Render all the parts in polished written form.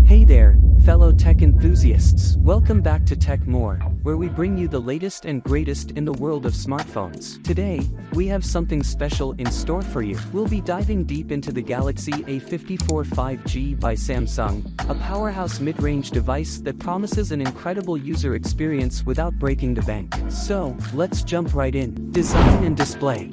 Hey there, fellow tech enthusiasts. Welcome back to Tech More, where we bring you the latest and greatest in the world of smartphones. Today, we have something special in store for you. We'll be diving deep into the Galaxy A54 5G by Samsung, a powerhouse mid-range device that promises an incredible user experience without breaking the bank. So, let's jump right in. Design and display.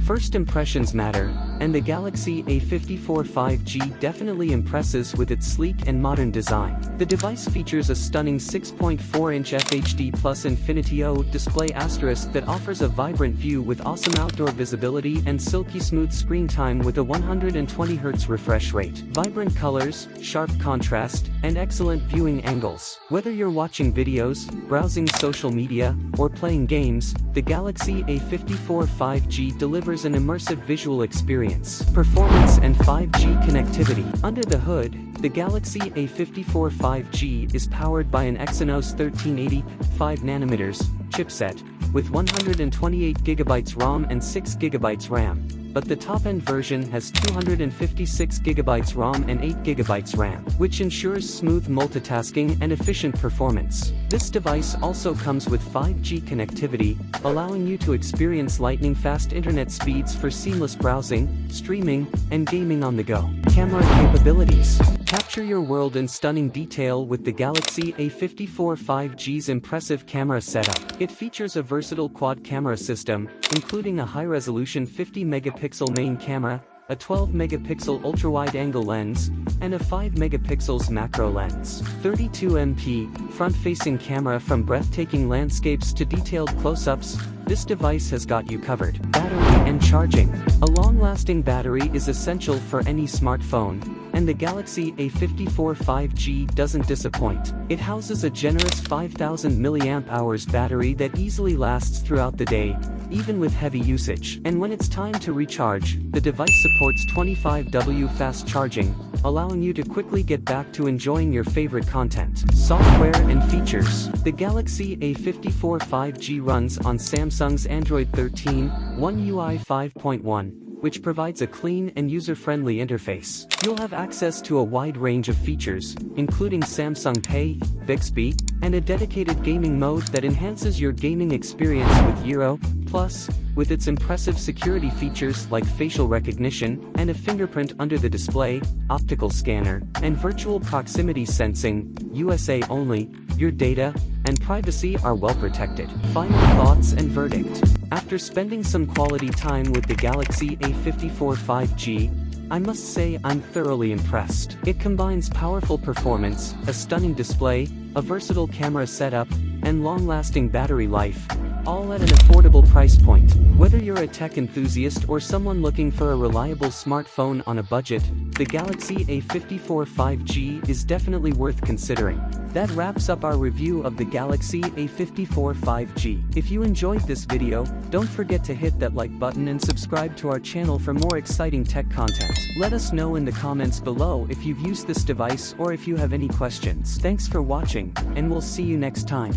First impressions matter, and the Galaxy A54 5G definitely impresses with its sleek and modern design. The device features a stunning 6.4-inch FHD Plus Infinity O display asterisk that offers a vibrant view with awesome outdoor visibility and silky smooth screen time with a 120Hz refresh rate. Vibrant colors, sharp contrast, and excellent viewing angles. Whether you're watching videos, browsing social media, or playing games, the Galaxy A54 5G delivers an immersive visual experience. Performance and 5G connectivity. Under the hood, the Galaxy A54 5G is powered by an Exynos 1380 5nm chipset, with 128GB ROM and 6GB RAM. But the top-end version has 256GB ROM and 8GB RAM, which ensures smooth multitasking and efficient performance. This device also comes with 5G connectivity, allowing you to experience lightning-fast internet speeds for seamless browsing, streaming, and gaming on the go. Camera capabilities. Capture your world in stunning detail with the Galaxy A54 5G's impressive camera setup. It features a versatile quad camera system, including a high-resolution 50-megapixel main camera, a 12-megapixel ultra-wide-angle lens, and a 5-megapixels macro lens. 32MP front-facing camera. From breathtaking landscapes to detailed close-ups, this device has got you covered. Battery and charging. A long-lasting battery is essential for any smartphone, and the Galaxy A54 5G doesn't disappoint. It houses a generous 5000 mAh battery that easily lasts throughout the day, even with heavy usage. And when it's time to recharge, the device supports 25W fast charging, allowing you to quickly get back to enjoying your favorite content. Software and features. The Galaxy A54 5G runs on Samsung's Android 13, One UI 5.1, which provides a clean and user-friendly interface. You'll have access to a wide range of features, including Samsung Pay, Bixby, and a dedicated gaming mode that enhances your gaming experience with Euro. Plus, with its impressive security features like facial recognition and a fingerprint under the display, optical scanner, and virtual proximity sensing, USA only, your data and privacy are well protected. Final thoughts and verdict. After spending some quality time with the Galaxy A54 5G, I must say I'm thoroughly impressed. It combines powerful performance, a stunning display, a versatile camera setup, and long-lasting battery life, all at an affordable price point. Whether you're a tech enthusiast or someone looking for a reliable smartphone on a budget, the Galaxy A54 5G is definitely worth considering. That wraps up our review of the Galaxy A54 5G. If you enjoyed this video, don't forget to hit that like button and subscribe to our channel for more exciting tech content. Let us know in the comments below if you've used this device or if you have any questions. Thanks for watching, and we'll see you next time.